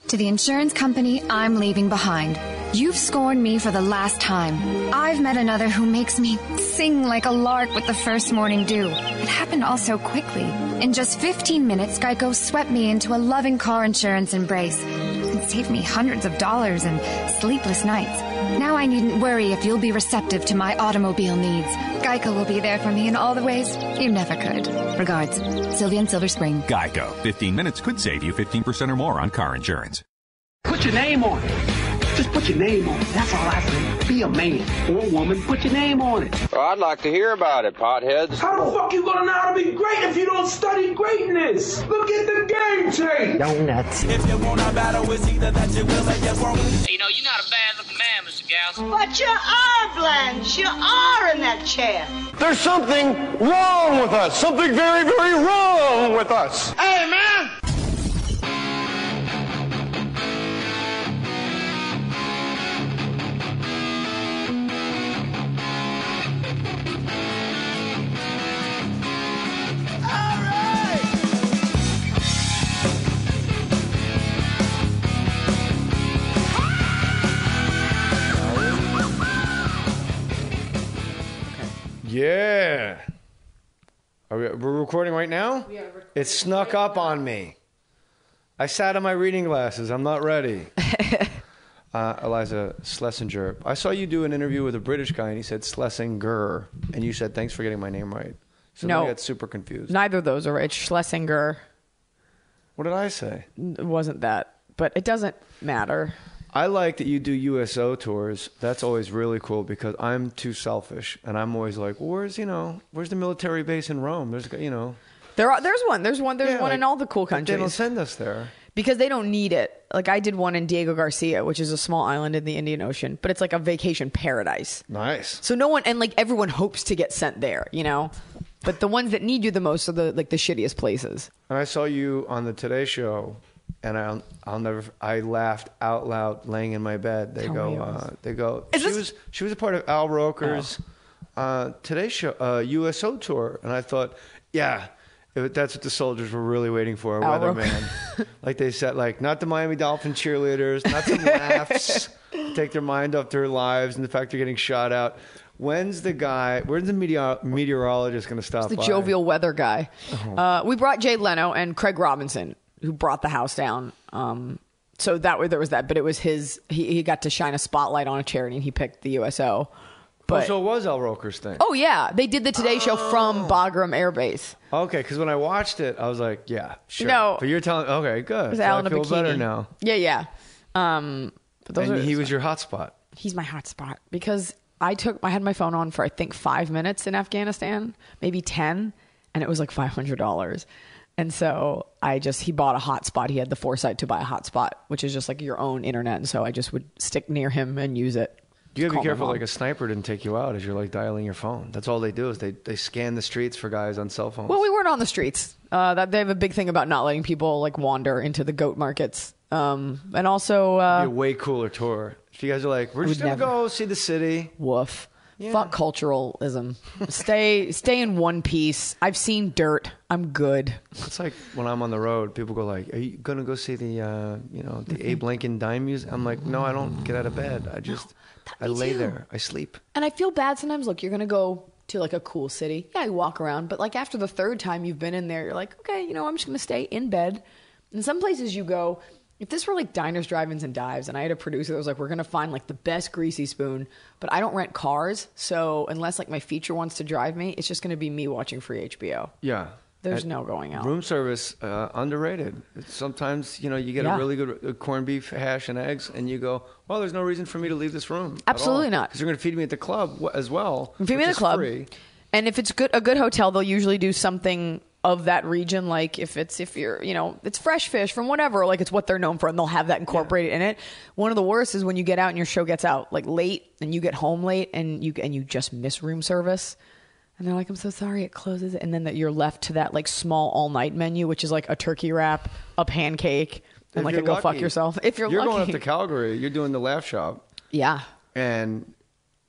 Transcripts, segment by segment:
To the insurance company I'm leaving behind. You've scorned me for the last time. I've met another who makes me sing like a lark with the first morning dew. It happened all so quickly. In just 15 minutes, Geico swept me into a loving car insurance embrace. It saved me hundreds of dollars and sleepless nights. Now I needn't worry if you'll be receptive to my automobile needs. Geico will be there for me in all the ways you never could. Regards, Sylvia in Silver Spring. Geico. 15 minutes could save you 15% or more on car insurance. Put your name on it. Just put your name on it. That's all I say. Be a man or a woman. Put your name on it. Well, I'd like to hear about it, potheads. How the fuck you gonna know how to be great if you don't study greatness? Look at the game tape. Donuts. If you want a battle, it's either that you will or you won't. You know, you're not a bad-looking man, Mr. Gals. But you are, Blanche. You are in that chair. There's something wrong with us. Something very, very wrong with us. Hey, man! Yeah. We're recording right now? Yeah, it snuck up on me. I sat on my reading glasses. I'm not ready. Iliza Shlesinger. I saw you do an interview with a British guy, and he said Shlesinger, and you said, thanks for getting my name right. So no, I got super confused. Neither of those are right. It's Shlesinger. What did I say? It wasn't that, but it doesn't matter. I like that you do USO tours. That's always really cool because I'm too selfish, and I'm always like, well, where's the military base in Rome? There's There's one in all the cool countries. They don't send us there because they don't need it. Like I did one in Diego Garcia, which is a small island in the Indian Ocean, but it's like a vacation paradise. Nice. So no one, and like everyone hopes to get sent there, you know. But the ones that need you the most are the shittiest places. And I saw you on the Today Show. And I laughed out loud laying in my bed. They go. She was a part of Al Roker's Today Show USO tour, and I thought, yeah, that's what the soldiers were really waiting for, a weatherman. Like they said, like not the Miami Dolphin cheerleaders, not some laughs, take their mind off their lives and the fact they're getting shot out. When's the meteorologist going to stop by? The jovial weather guy. We brought Jay Leno and Craig Robinson, who brought the house down. So that way there was that, but it was he got to shine a spotlight on a charity and he picked the USO. But, so it was Al Roker's thing. Oh yeah. They did the Today Show from Bagram Air Base. Okay. Cause when I watched it, I was like, yeah, sure. No. But you're telling, okay, good. It was Al in a feel bikini. Better now. Yeah. But he was your hotspot. He's my hotspot because I had my phone on for I think 5 minutes in Afghanistan, maybe 10, and it was like $500. And so he bought a hotspot. He had the foresight to buy a hotspot, which is just like your own internet. And so I just would stick near him and use it. You gotta be careful, like a sniper didn't take you out as you're like dialing your phone. That's all they do is they scan the streets for guys on cell phones. Well, we weren't on the streets. They have a big thing about not letting people like wander into the goat markets. And also, a way cooler tour. If you guys are like, we're just gonna go see the city. Woof. Yeah. Fuck culturalism. Stay in one piece. I've seen dirt. I'm good. It's like when I'm on the road, people go like, "Are you gonna go see the Abe Lincoln Dime Museum?" I'm like, "No, I don't get out of bed. I lay there. I sleep." And I feel bad sometimes. Look, you're gonna go to like a cool city. Yeah, you walk around, but like after the third time you've been in there, you're like, okay, I'm just gonna stay in bed. And some places you go. If this were like diners, drive-ins, and dives, and I had a producer that was like, we're going to find like the best greasy spoon, but I don't rent cars, so unless like my feature wants to drive me, it's just going to be me watching free HBO. Yeah. There's no going out. Room service, underrated. Sometimes, you get a really good corned beef, hash, and eggs, and you go, well, there's no reason for me to leave this room. Absolutely not. Because you're going to feed me at the club as well. Feed me at the club. Free. And if it's a good hotel, they'll usually do something of that region, like if you're it's fresh fish from whatever, like it's what they're known for, and they'll have that incorporated in it. One of the worst is when you get out and your show gets out like late and you get home late and you just miss room service, and they're like, I'm so sorry, it closes, and then that you're left to that like small all night menu, which is like a turkey wrap, a pancake, and like a go fuck yourself. If you're lucky. Going up to Calgary, you're doing the Laugh Shop. Yeah. And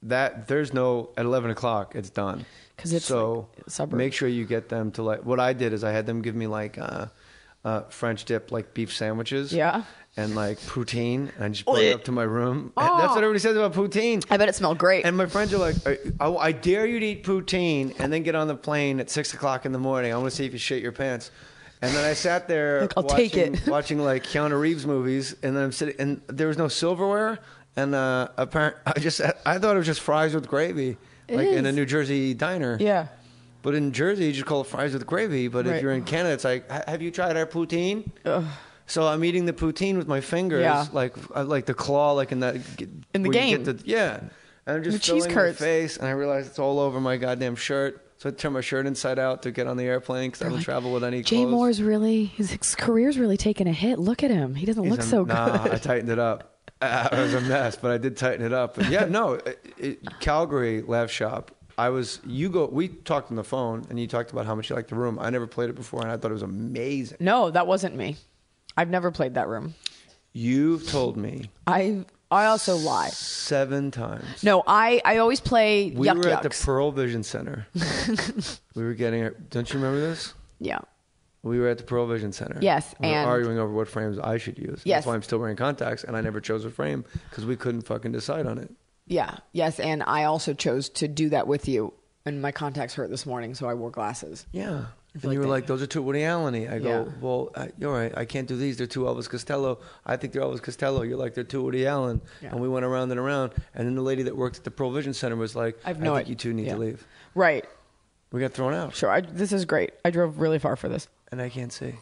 that there's no at 11 o'clock it's done. Because it's so like suburb. Make sure you get them to like. What I did is I had them give me like French dip like beef sandwiches. Yeah. And like poutine, and I just brought it up to my room. And that's what everybody says about poutine. I bet it smelled great. And my friends are like, I dare you to eat poutine and then get on the plane at 6 o'clock in the morning. I want to see if you shit your pants. And then I sat there watching like Keanu Reeves movies, and then I'm sitting, and there was no silverware. And apparently, I thought it was just fries with gravy, in a New Jersey diner. Yeah. But in Jersey, you just call it fries with gravy. But if you're in Canada, it's like, have you tried our poutine? Ugh. So I'm eating the poutine with my fingers, like the claw, like in the game. And I'm just filling my face, and I realize it's all over my goddamn shirt. So I turn my shirt inside out to get on the airplane because I don't travel with any clothes. Mohr's his career's really taking a hit. Look at him. He doesn't look so good. Nah, I tightened it up. It was a mess, but I did tighten it up. But Calgary Laugh Shop. We talked on the phone, and you talked about how much you liked the room. I never played it before, and I thought it was amazing. No, that wasn't me. I've never played that room. You've told me. I also lie. 7 times. No, I always play We Yuck were at the Yucks. Pearl Vision Center. We were getting don't you remember this? Yeah. We were at the Pearl Vision Center. Yes. We were arguing over what frames I should use. Yes. That's why I'm still wearing contacts, and I never chose a frame because we couldn't fucking decide on it. Yeah. Yes, and I also chose to do that with you, and my contacts hurt this morning, so I wore glasses. Yeah. And you were like, those are too Woody Allen-y. I go, well, you're right. I can't do these. They're too Elvis Costello. I think they're Elvis Costello. You're like, they're too Woody Allen. Yeah. And we went around and around. And then the lady that worked at the Pearl Vision Center was like, I think you two need to leave. Right. We got thrown out. Sure. This is great. I drove really far for this. And I can't see.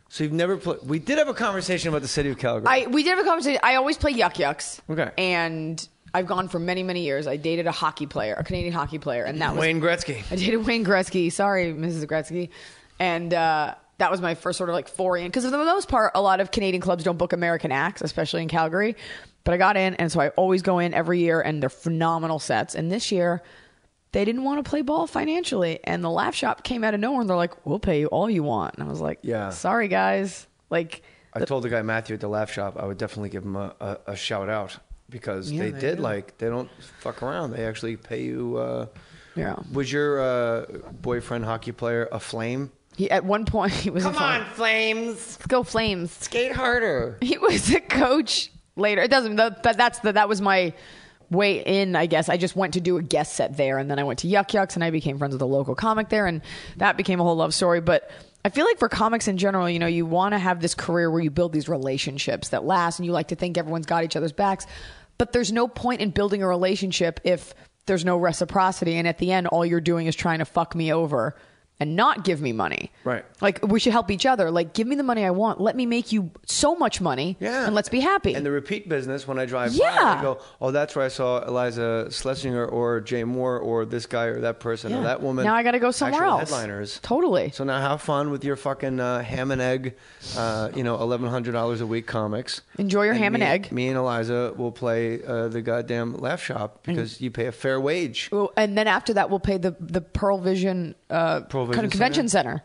So you've never played. We did have a conversation about the city of Calgary. We did have a conversation. I always play Yuck Yucks. Okay. And I've gone for many, many years. I dated a Canadian hockey player. And that was Wayne Gretzky. I dated Wayne Gretzky. Sorry, Mrs. Gretzky. And that was my first sort of like foray in. Because for the most part, a lot of Canadian clubs don't book American acts, especially in Calgary. But I got in, and so I always go in every year, and they're phenomenal sets. And this year, they didn't want to play ball financially. And the Laugh Shop came out of nowhere, and they're like, we'll pay you all you want. And I was like, sorry, guys. Like, I told the guy Matthew at the Laugh Shop I would definitely give him a shout out. Because they don't fuck around. They actually pay you. Was your boyfriend hockey player a Flame? At one point, he was. Come on, Flames! Let's go, Flames! Skate harder. He was a coach later. It doesn't. That was my way in. I guess I just went to do a guest set there, and then I went to Yuck Yucks, and I became friends with a local comic there, and that became a whole love story. But I feel like for comics in general, you want to have this career where you build these relationships that last, and you like to think everyone's got each other's backs. But there's no point in building a relationship if there's no reciprocity, and at the end, all you're doing is trying to fuck me over and not give me money. Right. Like, we should help each other. Like, give me the money I want. Let me make you so much money, and let's be happy. And the repeat business, when I drive by, I go, oh, that's where I saw Iliza Shlesinger or Jay Mohr or this guy or that person or that woman. Now I got to go somewhere else. Headliners. Totally. So now have fun with your fucking ham and egg, $1,100 a week comics. Enjoy your ham and egg. Me and Iliza will play the goddamn Laugh Shop because you pay a fair wage. Well, and then after that, we'll pay the Pearl Vision Convention Center.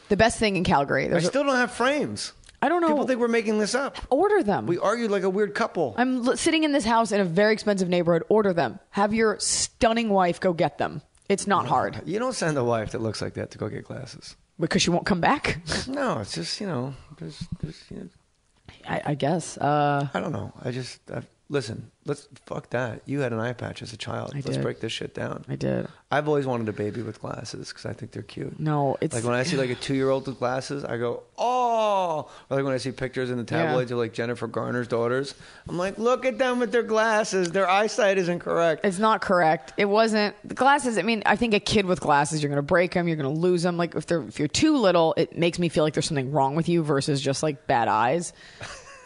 The best thing in Calgary. I still don't have frames. I don't know. People think we're making this up. Order them. We argued like a weird couple. I'm sitting in this house in a very expensive neighborhood. Order them. Have your stunning wife go get them. It's not hard. You don't send a wife that looks like that to go get glasses. Because she won't come back? No, it's just, I guess. I don't know. Listen, let's fuck that. You had an eye patch as a child. Let's break this shit down. I did. I've always wanted a baby with glasses because I think they're cute. No, it's like when I see like a 2-year-old with glasses, I go, oh. Or like when I see pictures in the tabloids of like Jennifer Garner's daughters, I'm like, look at them with their glasses. Their eyesight isn't correct. It's not correct. It wasn't. The glasses, I mean, I think a kid with glasses, you're going to break them. You're going to lose them. Like if you're too little, it makes me feel like there's something wrong with you versus just like bad eyes.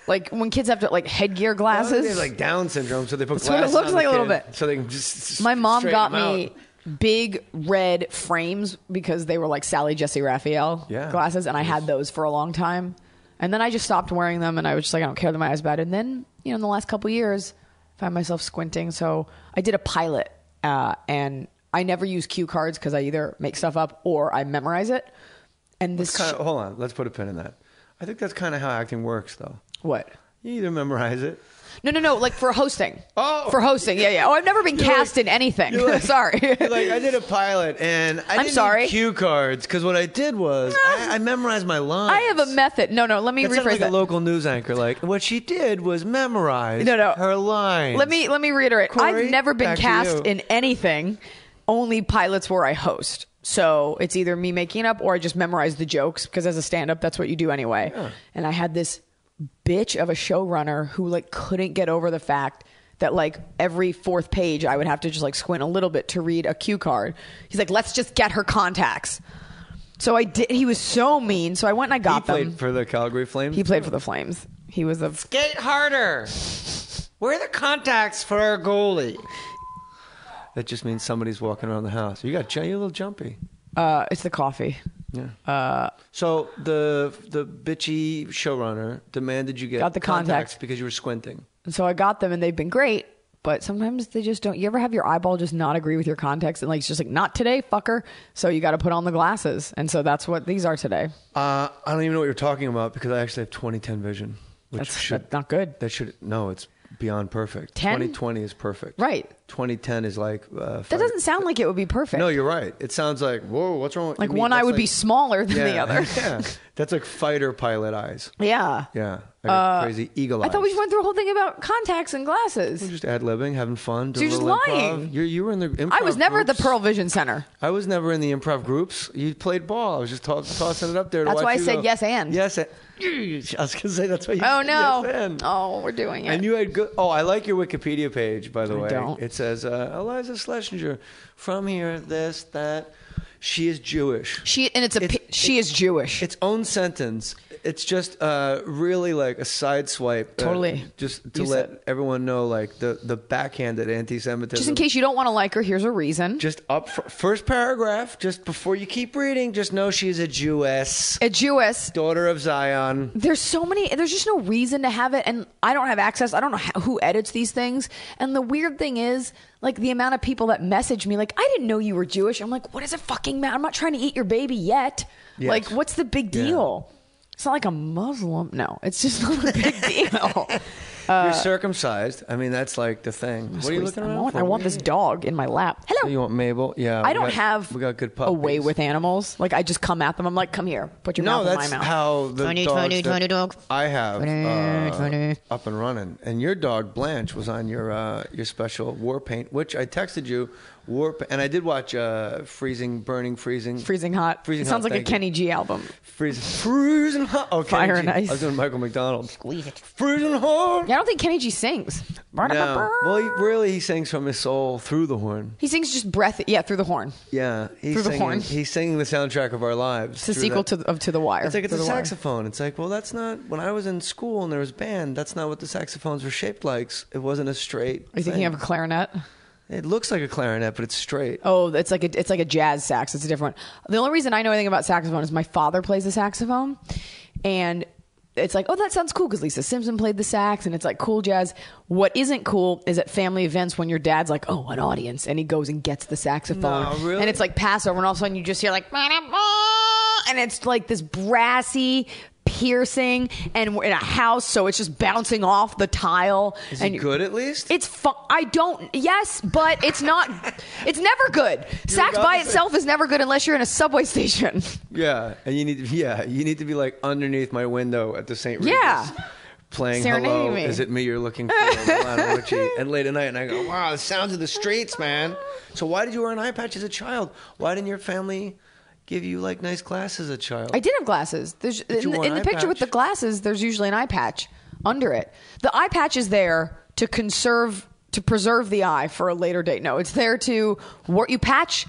Like when kids have to like headgear glasses. They have like Down syndrome, so they put That's glasses what it looks on like the a little kid, bit. so they can just. My mom got them me big red frames because they were like Sally Jesse Raphael glasses, and I had those for a long time. And then I just stopped wearing them, and I was just like, I don't care that my eyes bad. And then in the last couple of years, I found myself squinting. So I did a pilot, and I never use cue cards because I either make stuff up or I memorize it. And this hold on, let's put a pin in that. I think that's kind of how acting works, though. What? You either memorize it. No. Like for hosting. Oh, for hosting. Yeah. Oh, I've never been cast in anything. Sorry. Like I did a pilot, and I didn't need cue cards because what I did was I memorized my lines. I have a method. No. Let me rephrase like that. A local news anchor. Like what she did was memorize her lines. Let me reiterate. Corey, I've never been cast in anything. Only pilots where I host. So it's either me making up or I just memorize the jokes because as a stand-up, that's what you do anyway. Yeah. And I had this bitch of a showrunner who like couldn't get over the fact that like every fourth page I would have to just like squint a little bit to read a cue card. He's like, let's just get her contacts. So I did. He was so mean. So I went and I got them. He played for the Calgary Flames? He played for the Flames. He was a... Skate harder. Where are the contacts for our goalie? That just means somebody's walking around the house. You're a little jumpy. It's the coffee. Yeah. So the bitchy showrunner demanded you get the contacts because you were squinting. And so I got them, and they've been great. But sometimes they just don't. You ever have your eyeball just not agree with your contacts, and like it's just like not today, fucker. So you got to put on the glasses, and so that's what these are today. I don't even know what you're talking about because I actually have 20/10 vision, which that's not good. It's beyond perfect. 20/20 is perfect. Right. 20/10 is like... that doesn't sound like it would be perfect. No, you're right. It sounds like, whoa, what's wrong with like one eye would be smaller than the other. Yeah. That's like fighter pilot eyes. Yeah. Yeah. Like crazy eagle eyes. I thought we just went through a whole thing about contacts and glasses. We're just ad-libbing, having fun. So you're just lying. You were in the improv I was never groups. at the Pearl Vision Center. I was never in the improv groups. You played ball. I was just tossing it up there to That's watch why I you said go. yes and. Yes and. I was going to say that's why you Oh, said no. yes and. Oh, we're doing it. And you had good... Oh, I like your Wikipedia page, by the way. Don't. It says, Iliza Shlesinger, from here, this, that. She is Jewish. She is Jewish. Its own sentence. It's just really like a side swipe. Totally. Just to let everyone know, like the backhanded anti-Semitism. Just in case you don't want to like her, here's a reason. Just first paragraph, just before you keep reading, just know she's a Jewess. A Jewess. Daughter of Zion. There's just no reason to have it. And I don't have access. I don't know who edits these things. And the weird thing is, like the amount of people that message me, like, I didn't know you were Jewish. I'm like, what does it fucking matter? I'm not trying to eat your baby yet. Yes. Like, what's the big deal? Yeah. It's not like a Muslim. No, it's just not a big deal. You're circumcised. I mean, that's like the thing. What are you looking around for? I want this dog in my lap. Hello. You want Mabel? Yeah. I don't have we got good puppies. a way with animals. Like, I just come at them. I'm like, come here. Put your mouth in my mouth. No, that's how the dogs dog. I have up and running. And your dog, Blanche, was on your special war paint, which I texted you. And I did watch Freezing Hot. It sounds like a Kenny G album. Freezing Hot. Oh, Fire and Ice. I was doing Michael McDonald. Squeeze it. Freezing Hot. Yeah, I don't think Kenny G sings. No. Well, he sings from his soul through the horn. He sings just breath. Yeah, through the horn. Yeah, through the horn. He's singing the soundtrack of our lives. It's the sequel to The Wire. It's like it's a saxophone. It's like, well, that's not. When I was in school and there was band, that's not what the saxophones were shaped like. It wasn't a straight. Are you thinking of a clarinet? It looks like a clarinet, but it's straight. Oh, it's like a jazz sax. It's a different one. The only reason I know anything about saxophone is my father plays the saxophone, and it's like, oh, that sounds cool because Lisa Simpson played the sax, and it's like cool jazz. What isn't cool is at family events when your dad's like, oh, an audience, and he goes and gets the saxophone, no, really? And it's like Passover, and all of a sudden you just hear like, and it's like this brassy, piercing, and we're in a house, so it's just bouncing off the tile. Is it good at least? It's fun. Yes, but it's not. It's never good. Sax by itself is never good unless you're in a subway station. Yeah, and you need to be like underneath my window at the St. Regis. Yeah. Playing Serenading Hello, me. Is it me you're looking for? Lionel Richie. And late at night, and I go, wow, the sounds of the streets, man. So why did you wear an eye patch as a child? Why didn't your family give you like nice glasses as a child? I did have glasses. There's in the picture with the glasses, there's usually an eye patch under it. The eye patch is there to preserve the eye for a later date. No, it's there to work. You patch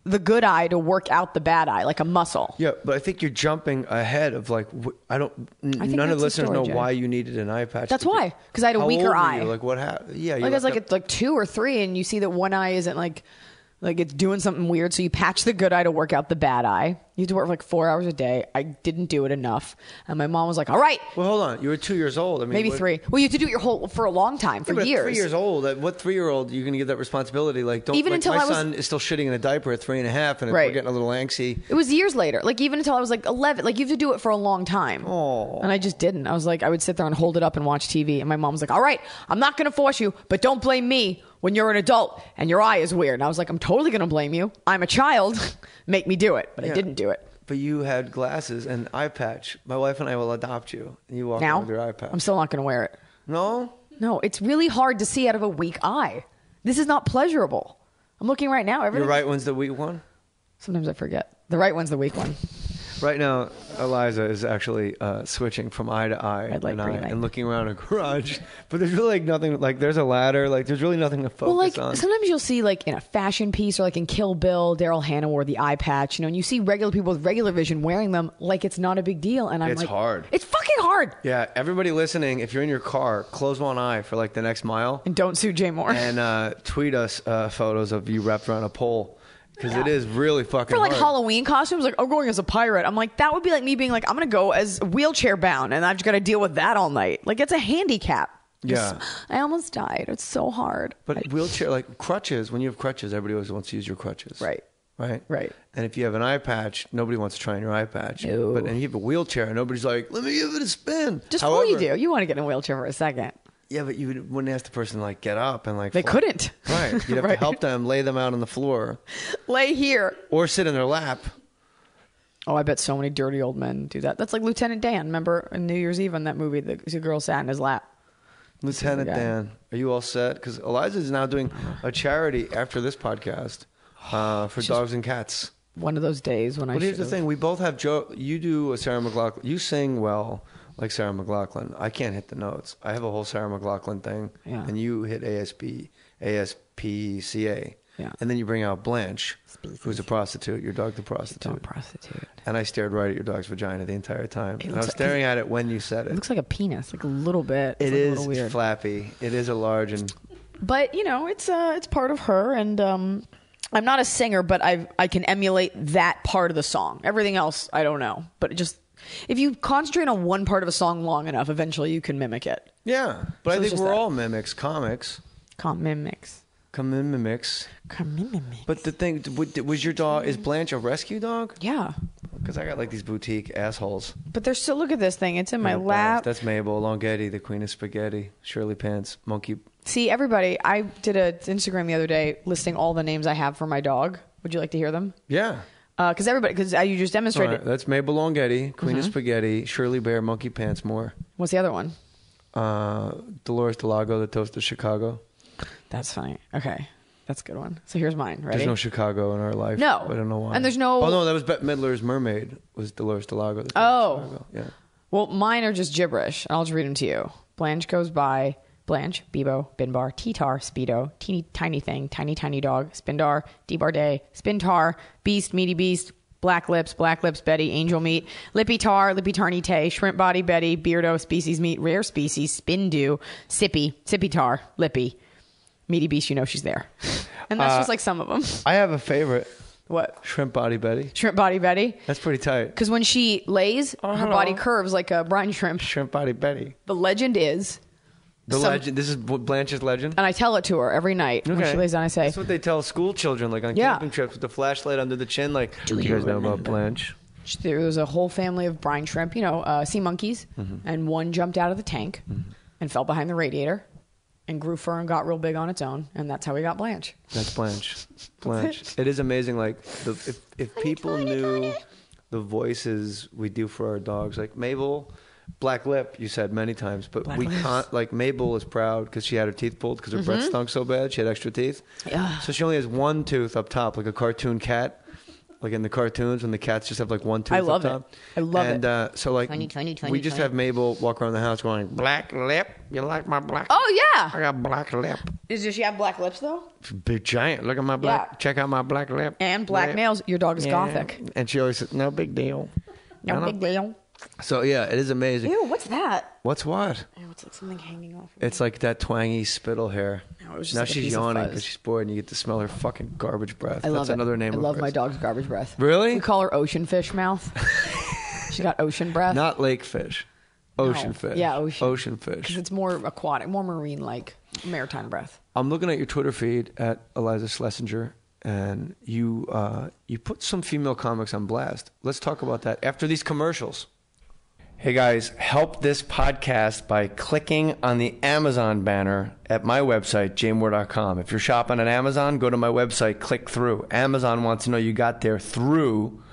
the good eye to work out the bad eye, like a muscle. Yeah, but I think you're jumping ahead of like none of the listeners know why you needed an eye patch. That's why, because I had a weaker eye. Like what happened? Yeah, like I was like 2 or 3, and you see that one eye isn't like Like it's doing something weird. So you patch the good eye to work out the bad eye. You have to work for like 4 hours a day. I didn't do it enough. And my mom was like, all right. Well, hold on. You were 2 years old. I mean, maybe 3. Well, you have to do it for a long time, for years. 3 years old. What 3-year-old are you going to give that responsibility? Like, don't. Even like until my son is still shitting in a diaper at 3.5, and we're getting a little angsty. It was years later. Like even until I was like 11. Like you have to do it for a long time. Oh. And I just didn't. I was like, I would sit there and hold it up and watch TV. And my mom was like, all right, I'm not going to force you, but don't blame me when you're an adult and your eye is weird. And I was like, I'm totally going to blame you. I'm a child. Make me do it. But I didn't do it. But you had glasses and eye patch. My wife and I will adopt you. And you walk around with your eye patch. I'm still not going to wear it. No? No, it's really hard to see out of a weak eye. This is not pleasurable. I'm looking right now. Your right one's the weak one? Sometimes I forget. The right one's the weak one. Right now, Iliza is actually switching from eye to eye and looking around a garage. But there's really like nothing, like there's a ladder, like there's really nothing to focus on. Sometimes you'll see like in a fashion piece or like in Kill Bill, Daryl Hannah wore the eye patch, and you see regular people with regular vision wearing them like it's not a big deal. And I'm it's like, hard. It's fucking hard. Yeah, everybody listening, if you're in your car, close one eye for like the next mile. And don't sue Jay Mohr. And tweet us photos of you wrapped around a pole. Because it is really fucking hard. For like hard. Halloween costumes, like I'm going as a pirate. I'm like, that would be like me being like, I'm going to go as wheelchair bound and I've just got to deal with that all night. Like it's a handicap. Yeah. I almost died. It's so hard. But wheelchair, like crutches, when you have crutches, everybody always wants to use your crutches. Right. Right. And if you have an eye patch, nobody wants to try on your eye patch. No. But and you have a wheelchair, nobody's like, let me give it a spin. Just what you do. You want to get in a wheelchair for a second. Yeah, but you wouldn't ask the person to like get up and like they couldn't. Right. You'd have to help them, lay them out on the floor. Lay here. Or sit in their lap. Oh, I bet so many dirty old men do that. That's like Lieutenant Dan. Remember on New Year's Eve in that movie, the girl sat in his lap. Lieutenant Dan, are you all set? Because Iliza is now doing a charity after this podcast for dogs and cats. One of those days when But here's the thing. We both have Joe. You do a Sarah McLachlan. You sing well. Like Sarah McLachlan. I can't hit the notes. I have a whole Sarah McLachlan thing. Yeah. And you hit ASPCA. Yeah. And then you bring out Blanche, who's a prostitute. Your dog, the prostitute. Dog prostitute. And I stared right at your dog's vagina the entire time. And I was staring at it when you said it. It looks like a penis, like a little bit. It is is a little weird. flappy. It is a large and. But it's part of her, and I'm not a singer, but I can emulate that part of the song. Everything else, I don't know. But if you concentrate on one part of a song long enough, eventually you can mimic it. Yeah, but I think we're all mimics, comics. Mimics. But the thing, was your dog, is Blanche a rescue dog? Yeah. Because I got like these boutique assholes. But there's still, look at this thing. It's in my lap. That's Mabel Longhetti, the queen of spaghetti. Shirley Pants, monkey. See, everybody, I did an Instagram the other day listing all the names I have for my dog. Would you like to hear them? Yeah. Because you just demonstrated. Right, that's Mabel Longhetti, Queen of Spaghetti, Shirley Bear, Monkey Pants, Mohr. What's the other one? Dolores Delago, the Toast of Chicago. That's funny. Okay. That's a good one. So here's mine. Ready? There's no Chicago in our life. No. I don't know why. And there's no... Oh, no, that was Bette Midler's Mermaid, was Dolores Delago. The oh. Chicago. Yeah. Well, mine are just gibberish. I'll just read them to you. Blanche goes by... Blanche, Bebo, Binbar, T-Tar, Speedo, Teeny Tiny Thing, Tiny Tiny Dog, Spindar, D-Barday, Spintar, Beast, Meaty Beast, Black Lips, Betty, Angel Meat, Lippy Tar, Lippy Tarny Tay, Shrimp Body Betty, Beardo, Species Meat, Rare Species, Spindu, Sippy, Sippy Tar, Lippy, Meaty Beast, she's there. And that's just like some of them. I have a favorite. What? Shrimp Body Betty. Shrimp Body Betty? That's pretty tight. Because when she lays, her body curves like a brine shrimp. Shrimp Body Betty. The legend is... legend. This is Blanche's legend? And I tell it to her every night when she lays down. I say... That's what they tell school children, like on camping trips with the flashlight under the chin. Like, do you guys know about Blanche? There was a whole family of brine shrimp, sea monkeys. And one jumped out of the tank and fell behind the radiator and grew fur and got real big on its own. And that's how we got Blanche. That's Blanche. Blanche. It is amazing. Like, if people knew the voices we do for our dogs, like Mabel... Black lip, you said many times, but we can't. Like Mabel is proud because she had her teeth pulled because her breath stunk so bad. She had extra teeth, so she only has one tooth up top, like a cartoon cat. Like in the cartoons, when the cats just have like one tooth up top. I love it. And so like tiny, we just have Mabel walk around the house going, "Black lip, you like my black? Oh yeah, I got black lip. Does she have black lips though? Big giant. Look at my black. Yeah. Check out my black lip and black nails. Your dog is gothic. And she always says, "No big deal. No big deal." So yeah, it is amazing. Ew, what's that? What's what? Ew, it's like something hanging off. It's like that twangy spittle hair. No, it was just now like a she's piece of yawning fuzz. because she's bored, and you get to smell her fucking garbage breath. I love That's it. another name. I of love hers. my dog's garbage breath. Really? We call her ocean fish mouth. She got ocean breath. Not lake fish. Ocean fish. Yeah, ocean. Ocean fish. Because it's more aquatic, more marine-like, maritime breath. I'm looking at your Twitter feed at Iliza Shlesinger, and you put some female comics on blast. Let's talk about that after these commercials. Hey guys, help this podcast by clicking on the Amazon banner at my website, jmohr.com. If you're shopping on Amazon, go to my website, click through. Amazon wants to know you got there through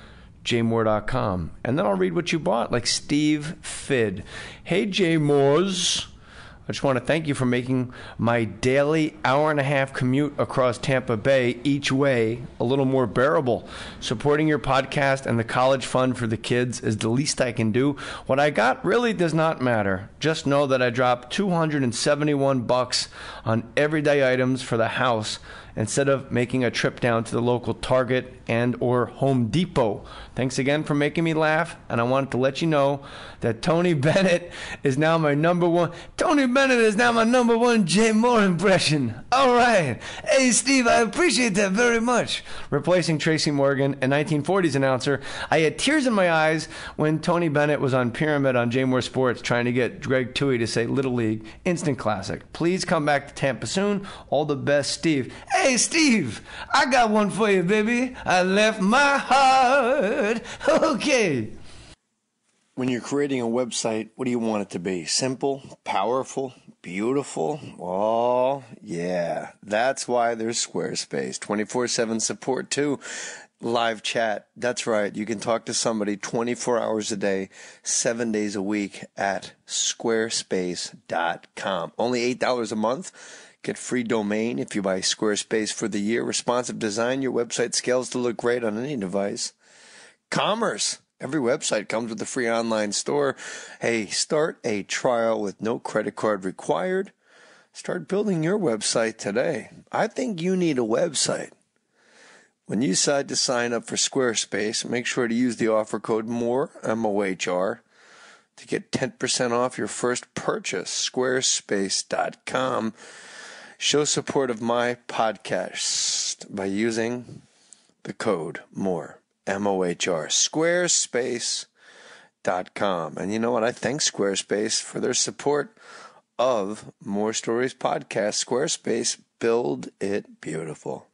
jmohr.com. And then I'll read what you bought, like Steve Fid. Hey, J Moors. I just want to thank you for making my daily hour-and-a-half commute across Tampa Bay each way a little more bearable. Supporting your podcast and the college fund for the kids is the least I can do. What I got really does not matter. Just know that I dropped $271 on everyday items for the house instead of making a trip down to the local Target and or Home Depot. Thanks again for making me laugh, and I wanted to let you know that Tony Bennett is now my number one. Tony Bennett is now my number one Jay Mohr impression. All right. Hey, Steve, I appreciate that very much. Replacing Tracy Morgan, a 1940s announcer, I had tears in my eyes when Tony Bennett was on Pyramid on Jay Mohr Sports trying to get Greg Toohey to say Little League. Instant classic. Please come back to Tampa soon. All the best, Steve. Hey, Steve, I got one for you, baby. I left my heart. Okay. When you're creating a website, what do you want it to be? Simple, powerful, beautiful? Oh, yeah. That's why there's Squarespace. 24/7 support, too. Live chat. That's right. You can talk to somebody 24 hours a day, 7 days a week at squarespace.com. Only $8 a month. Get free domain if you buy Squarespace for the year. Responsive design. Your website scales to look great on any device. Commerce. Every website comes with a free online store. Hey, start a trial with no credit card required. Start building your website today. I think you need a website. When you decide to sign up for Squarespace, make sure to use the offer code MOHR, M-O-H-R, to get 10% off your first purchase. Squarespace.com. Show support of my podcast by using the code MOHR, M-O-H-R, Squarespace.com. And you know what? I thank Squarespace for their support of More Stories podcast. Squarespace, build it beautiful.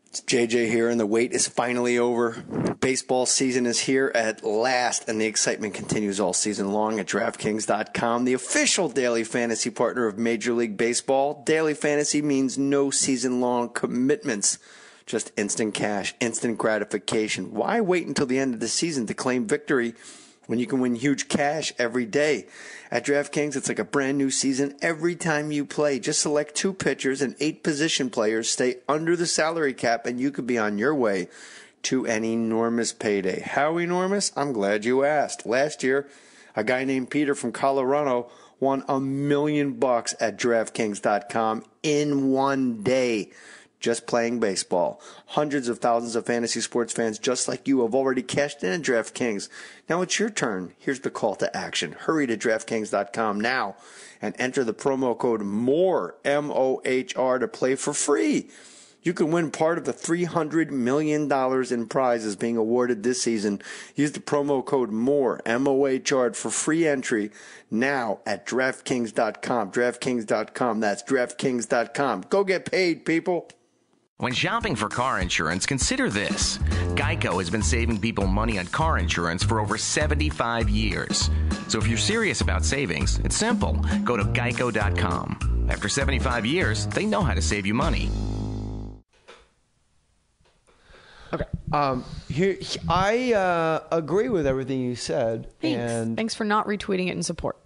It's JJ here, and the wait is finally over. Baseball season is here at last, and the excitement continues all season long at DraftKings.com, the official daily fantasy partner of Major League Baseball. Daily fantasy means no season-long commitments, just instant cash, instant gratification. Why wait until the end of the season to claim victory when you can win huge cash every day? At DraftKings, it's like a brand new season every time you play. Just select 2 pitchers and 8 position players, stay under the salary cap, and you could be on your way to an enormous payday. How enormous? I'm glad you asked. Last year, a guy named Peter from Colorado won $1 million at DraftKings.com in one day. Just playing baseball. Hundreds of thousands of fantasy sports fans just like you have already cashed in at DraftKings. Now it's your turn. Here's the call to action. Hurry to DraftKings.com now and enter the promo code MOHR, M-O-H-R, to play for free. You can win part of the $300 million in prizes being awarded this season. Use the promo code MOHR, M-O-H-R, for free entry now at DraftKings.com. DraftKings.com. That's DraftKings.com. Go get paid, people. When shopping for car insurance, consider this. Geico has been saving people money on car insurance for over 75 years. So if you're serious about savings, it's simple. Go to geico.com. After 75 years, they know how to save you money. Okay. I agree with everything you said. Thanks. And thanks for not retweeting it in support.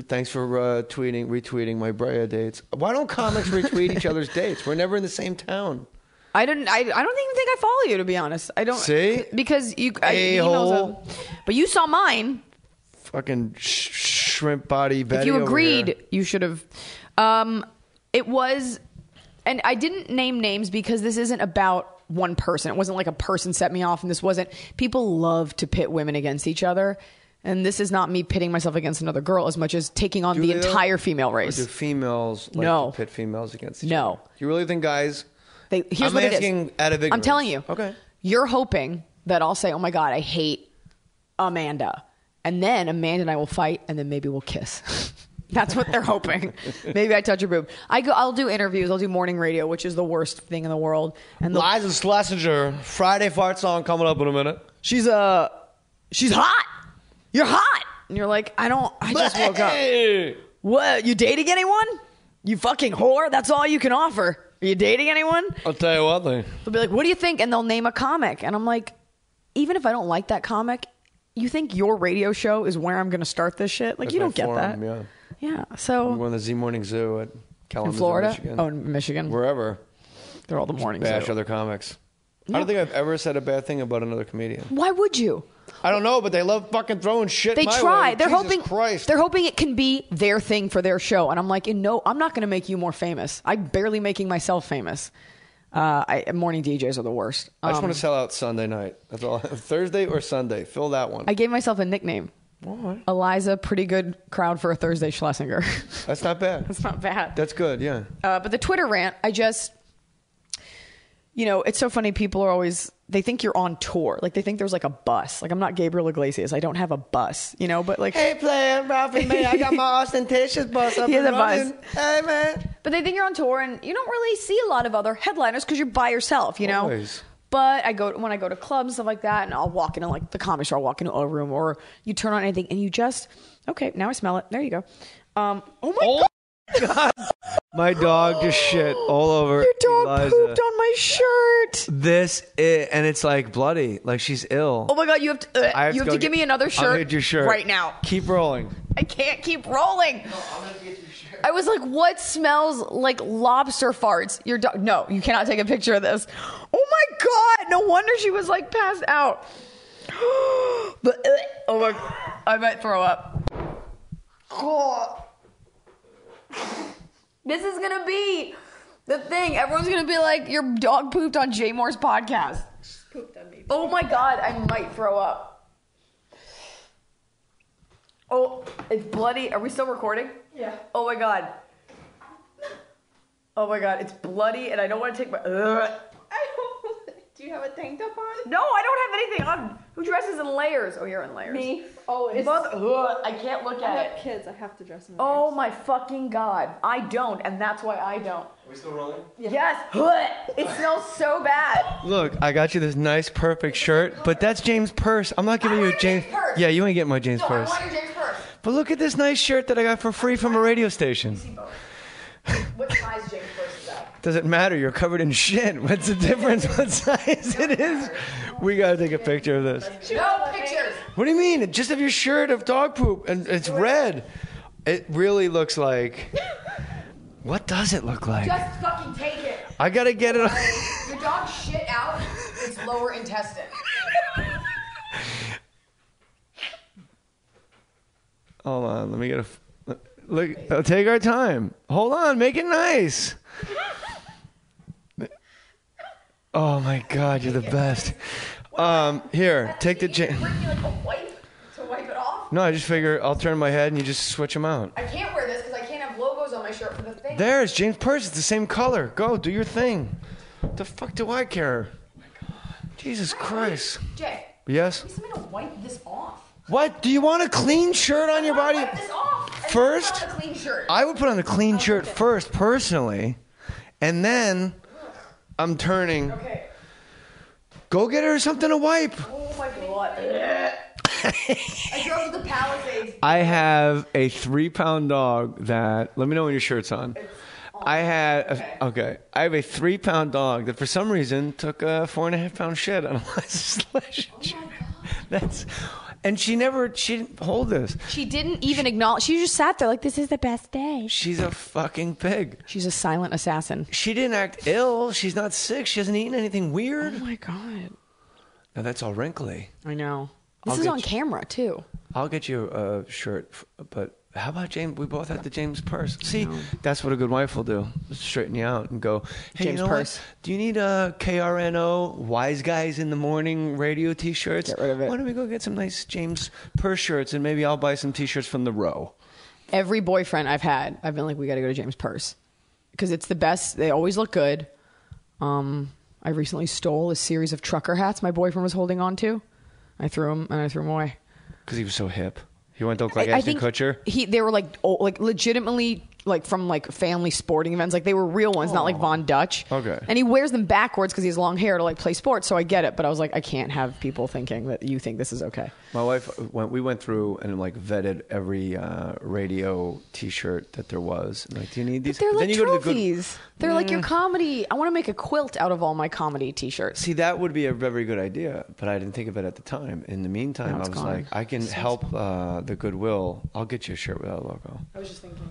Thanks for retweeting my Brea dates. Why don't comics retweet each other's dates? We're never in the same town. I don't even think I follow you, to be honest. I don't. See? Because A-hole. But you saw mine. Fucking shrimp body Betty. If you agreed, over here. you should have. It was, and I didn't name names because this isn't about one person. It wasn't like a person set me off, and this wasn't. People love to pit women against each other. And this is not me pitting myself against another girl as much as taking on the entire female race. Or do females like to pit females against each other? Do you really think guys... Here's what it is. Out of ignorance. I'm telling you. Okay. You're hoping that I'll say, oh my God, I hate Amanda. And then Amanda and I will fight, and then maybe we'll kiss. That's what they're hoping. Maybe I touch her boob. I'll do interviews. I'll do morning radio, which is the worst thing in the world. And Iliza Shlesinger, Friday fart song coming up in a minute. She's hot. You're hot. And you're like, I just woke up. What? You dating anyone? You fucking whore? That's all you can offer. Are you dating anyone? I'll tell you what, they'll be like, what do you think? And they'll name a comic. And I'm like, even if I don't like that comic, you think your radio show is where I'm going to start this shit? Like, you don't get that. Yeah. So I'm going to the Z Morning Zoo at Kalamazoo, in Florida? Michigan. Oh, in Michigan. Wherever. They're all the morning zoo. Bash other comics. I don't think I've ever said a bad thing about another comedian. Why would you? I don't know, but they love fucking throwing shit. They my try. Way. They're Jesus hoping. Christ. They're hoping it can be their thing for their show, and I'm like, no, I'm not going to make you more famous. I'm barely making myself famous. Morning DJs are the worst. I just want to sell out Sunday night. That's all. Thursday or Sunday. Fill that one. I gave myself a nickname. What? Iliza, pretty good crowd for a Thursday Shlesinger. That's not bad. That's not bad. That's good. Yeah. But the Twitter rant, it's so funny. People are always, they think you're on tour. Like, they think there's like a bus. Like, I'm not Gabriel Iglesias. I don't have a bus, but like. Hey, player, Ralphie, man, I got my ostentatious bus up and running. Hey, man. But they think you're on tour, and you don't really see a lot of other headliners because you're by yourself, Always. But when I go to clubs, stuff like that, and I'll walk into like the comedy store, I'll walk into a room, or you turn on anything, and you just, okay, now I smell it. There you go. Oh my God. My dog just shit all over. Your dog Iliza. pooped on my shirt. And it's like bloody, like she's ill. Oh my God, you have to give me another shirt. I'll get your shirt right now. Keep rolling. I can't keep rolling. No, I'm gonna get your shirt. I was like, what smells like lobster farts? Your dog? No, you cannot take a picture of this. Oh my God! No wonder she was like passed out. But oh my, I might throw up. Oh. This is gonna be the thing. Everyone's gonna be like, your dog pooped on Jay Mohr's podcast. Pooped on me. Oh my God, I might throw up. Oh, it's bloody. Are we still recording? Yeah. Oh my God. Oh my God, it's bloody, and I don't want to take my. Do you have a tank top on? No, I don't have anything on. Who dresses in layers? Oh, you're in layers. Me. Oh, it's. I can't look at it. I have kids. I have to dress in layers. Oh my fucking God. I don't, and that's why I don't. Are we still rolling? Yeah. Yes. It smells so bad. Look, I got you this nice, perfect shirt, but that's James' purse. I'm not giving you a James. Purse. Yeah, you ain't getting my James purse. I want your James purse. But look at this nice shirt that I got for free from a radio station. What size James purse is that? Doesn't matter. You're covered in shit. What's the difference? What size it is? We gotta take a picture of this. No pictures. What do you mean? Just of your shirt of dog poop, and it's red. It really looks like. What does it look like? Just fucking take it. I gotta get it. Your dog shit out its lower intestine. Hold on. Let me get a. Look. I'll take our time. Hold on. Make it nice. Oh my God, you're the best. Here, take the. Bring me like a wipe to wipe it off? No, I just figure I'll turn my head and you just switch them out. I can't wear this because I can't have logos on my shirt for the thing. There's James' purse. It's the same color. Go, do your thing. What the fuck do I care? Oh my God. Jesus Christ. Jay. Yes? Please tell me to wipe this off. What? Do you want a clean shirt on your body? Wipe this off. First? Put on a clean shirt. I would put on a clean shirt first, personally. And then I'm turning. Okay. Go get her something to wipe. Oh my God. I drove to the Palisades. I have a 3-pound dog that. Let me know when your shirt's on. I had okay. I have a 3-pound dog that for some reason took a 4.5-pound shit on Iliza Shlesinger. That's, and she didn't hold this. She didn't even acknowledge. She just sat there like, this is the best day. She's a fucking pig. She's a silent assassin. She didn't act ill. She's not sick. She hasn't eaten anything weird. Oh my God. Now that's all wrinkly. I know. This is on camera too. I'll get you a shirt, but how about James? We both had the James purse. See, that's what a good wife will do. Straighten you out and go, hey, James purse. What? Do you need a KRNO Wise Guys in the Morning radio T-shirts? Get rid of it. Why don't we go get some nice James purse shirts and maybe I'll buy some T-shirts from the Row. Every boyfriend I've had, I've been like, we got to go to James purse because it's the best. They always look good. I recently stole a series of trucker hats my boyfriend was holding on to. I threw them away. Because he was so hip. He went to look like Ashton Kutcher? They were like legitimately like from like family sporting events. Like they were real ones, not like Von Dutch. Okay. And he wears them backwards because he has long hair to like play sports. So I get it. But I was like, I can't have people thinking that you think this is okay. My wife, we went through and like vetted every radio T-shirt that there was. Like, do you need these? But they're like trophies. They're like your comedy. I want to make a quilt out of all my comedy T-shirts. See, that would be a very good idea, but I didn't think of it at the time. In the meantime, I was like, I can help the Goodwill. I'll get you a shirt without a logo. I was just thinking.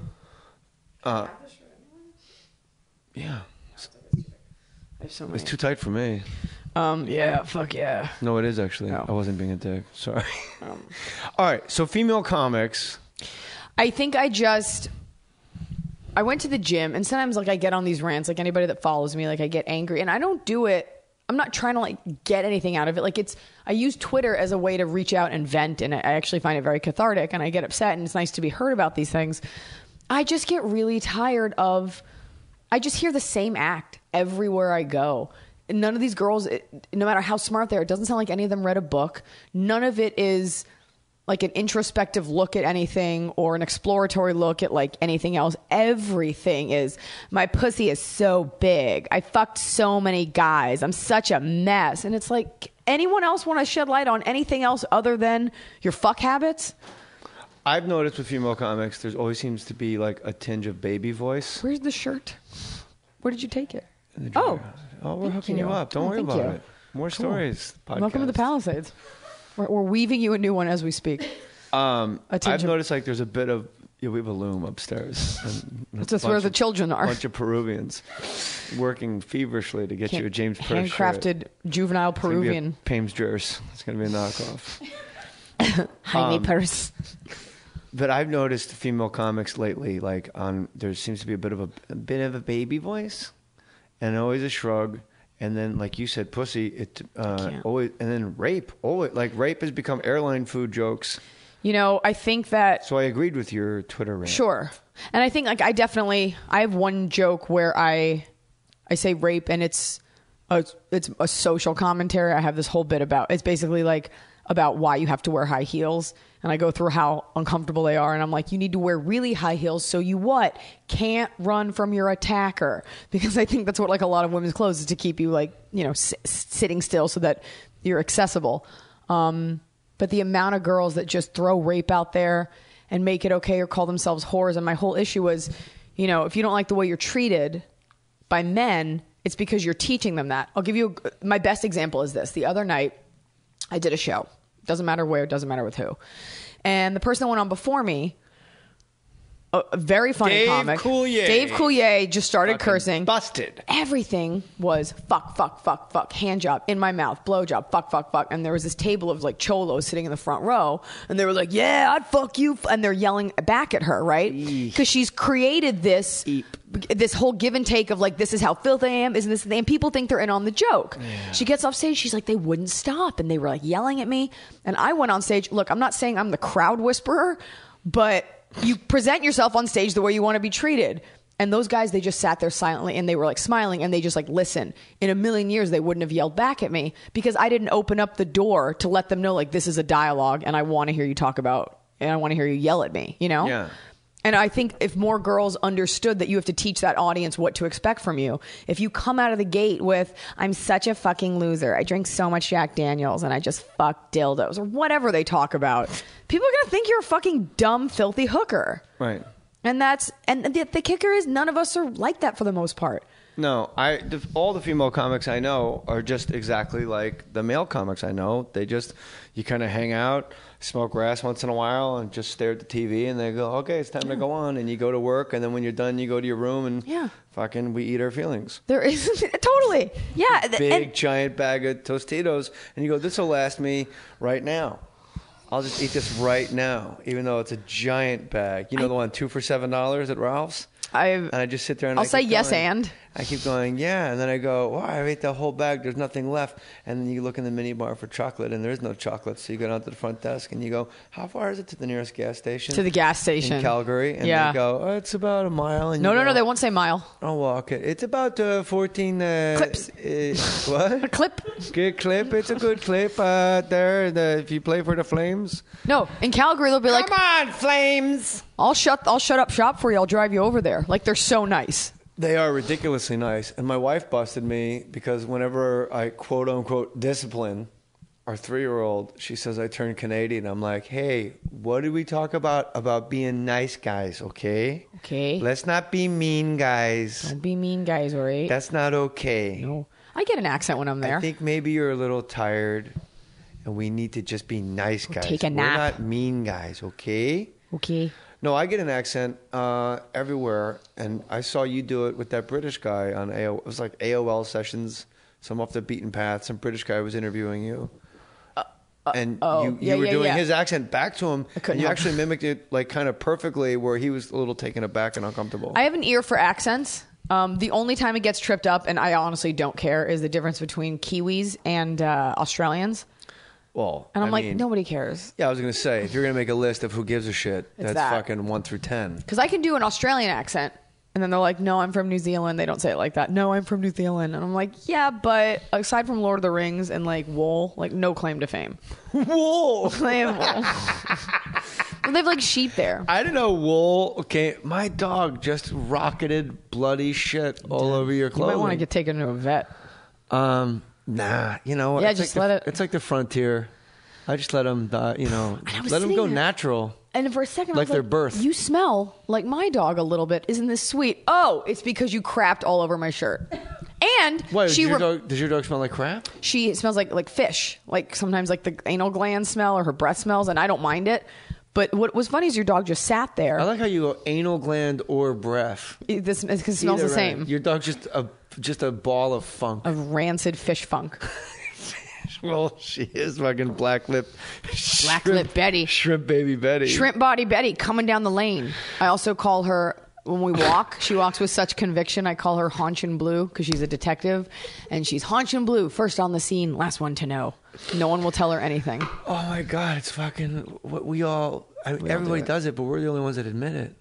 Yeah. It's too tight for me. Yeah, fuck yeah. No, it is actually. No. I wasn't being a dick. Sorry. All right, so female comics. I think I went to the gym, and sometimes like I get on these rants, like anybody that follows me, like I get angry, and I don't do it. I'm not trying to like get anything out of it. Like I use Twitter as a way to reach out and vent, and I actually find it very cathartic, and I get upset, and it's nice to be heard about these things. I just get really tired of, I just hear the same act everywhere I go. None of these girls, no matter how smart they are, it doesn't sound like any of them read a book. None of it is like an introspective look at anything or an exploratory look at like anything else. Everything is, my pussy is so big. I fucked so many guys. I'm such a mess. And it's like, anyone else want to shed light on anything else other than your fuck habits? I've noticed with female comics, there's always seems to be like a tinge of baby voice. Where's the shirt? Where did you take it? Oh, we're hooking you up. Don't worry about it. More stories. Podcast. Welcome to the Palisades. We're weaving you a new one as we speak. I've noticed like there's a bit of, we have a loom upstairs. That's just where the children are. A bunch of Peruvians working feverishly to get you a James Purse handcrafted shirt. Juvenile Peruvian. Payne's Jers. It's going to be a knockoff. Jaime Purse. But I've noticed female comics lately, like there seems to be a bit of a baby voice, and always a shrug, and then like you said, pussy. Always, and then rape. Always, like rape has become airline food jokes. You know, I think that. So I agreed with your Twitter rant. Sure, and I think like I have one joke where I say rape, and it's a social commentary. I have this whole bit about it's basically like about why you have to wear high heels. And I go through how uncomfortable they are. And I'm like, you need to wear really high heels so you what? Can't run from your attacker. Because I think that's what like a lot of women's clothes is to keep you like, you know, sitting still so that you're accessible. But the amount of girls that just throw rape out there and make it okay or call themselves whores. And my whole issue was, you know, if you don't like the way you're treated by men, it's because you're teaching them that. I'll give you my best example is this. The other night I did a show. Doesn't matter where, doesn't matter with who. And the person that went on before me, a very funny comic. Dave Coulier just started cursing. Busted. Everything was fuck, hand job, in my mouth, blow job, fuck. And there was this table of like cholos sitting in the front row. And they were like, yeah, I'd fuck you. And they're yelling back at her, right? Because she's created this whole give and take of like, this is how filthy I am, isn't this? And people think they're in on the joke. Yeah. She gets off stage. She's like, they wouldn't stop. And they were like yelling at me. And I went on stage. Look, I'm not saying I'm the crowd whisperer, but you present yourself on stage the way you want to be treated. And those guys, they just sat there silently and they were like smiling and they just like, listen, in a million years, they wouldn't have yelled back at me because I didn't open up the door to let them know like, this is a dialogue and I want to hear you talk about, and I want to hear you yell at me, you know? Yeah. And I think if more girls understood that you have to teach that audience what to expect from you, if you come out of the gate with, I'm such a fucking loser, I drink so much Jack Daniels and I just fuck dildos or whatever they talk about, people are going to think you're a fucking dumb, filthy hooker. Right. And the kicker is none of us are like that for the most part. No, all the female comics I know are just exactly like the male comics I know. You kind of hang out, smoke grass once in a while, and just stare at the TV, and they go, okay, it's time to go on. And you go to work, and then when you're done, you go to your room, and fucking we eat our feelings. There is, totally. Yeah. Big, giant bag of Tostitos, and you go, this will last me right now. I'll just eat this right now, even though it's a giant bag. You know the one 2 for $7 at Ralph's? And I just sit there and I'll say yes and. I keep going, yeah. And then I go, wow, I ate the whole bag. There's nothing left. And then you look in the mini bar for chocolate, and there's no chocolate. So you go down to the front desk, and you go, how far is it to the nearest gas station? To the gas station. In Calgary. And they go, oh, it's about a mile. And no, they won't say mile. I'll walk it. It's about 14... clips. What? A clip. Good clip. It's a good clip there. If you play for the Flames. No, in Calgary, they'll be like, come on, Flames. I'll shut up shop for you. I'll drive you over there. Like, they're so nice. They are ridiculously nice. And my wife busted me because whenever I quote unquote discipline our 3-year-old, she says I turn Canadian. I'm like, hey, what did we talk about being nice guys, okay? Okay. Let's not be mean guys. Don't be mean guys, all right? That's not okay. No. I get an accent when I'm there. I think maybe you're a little tired and we need to just be nice guys. Take a nap. We're not mean guys, okay? Okay. No, I get an accent everywhere, and I saw you do it with that British guy on AOL. It was like AOL sessions, some off the beaten path. Some British guy was interviewing you, and you were doing his accent back to him, and you actually mimicked it like kind of perfectly, where he was a little taken aback and uncomfortable. I have an ear for accents. The only time it gets tripped up, and I honestly don't care, is the difference between Kiwis and Australians. Well, and I'm like, nobody cares. Yeah, I was going to say, if you're going to make a list of who gives a shit, that's fucking 1 through 10. Because I can do an Australian accent, and then they're like, no, I'm from New Zealand. They don't say it like that. No, I'm from New Zealand. And I'm like, yeah, but aside from Lord of the Rings and like wool, like no claim to fame. Wool! They have wool. They have like sheep there. I didn't know wool. Okay, my dog just rocketed bloody shit all over your clothing. You might want to get taken to a vet. Nah, you know what? Yeah, just let it. It's like the frontier. I just let them, let them go natural. And for a second, like their birth. You smell like my dog a little bit. Isn't this sweet? Oh, it's because you crapped all over my shirt. And does your dog smell like crap? She smells like fish. Like sometimes like the anal gland smell or her breath smells, and I don't mind it. But what was funny is your dog just sat there. I like how you go anal gland or breath. This because it smells the same. Your dog's just a ball of funk. Of rancid fish funk. Well, she is fucking black lip Betty. Shrimp baby Betty. Shrimp body Betty coming down the lane. I also call her, when we walk, she walks with such conviction, I call her Haunchin' Blue because she's a detective. And she's Haunchin' Blue, first on the scene, last one to know. No one will tell her anything. Oh my God, it's fucking what everybody does it, but we're the only ones that admit it.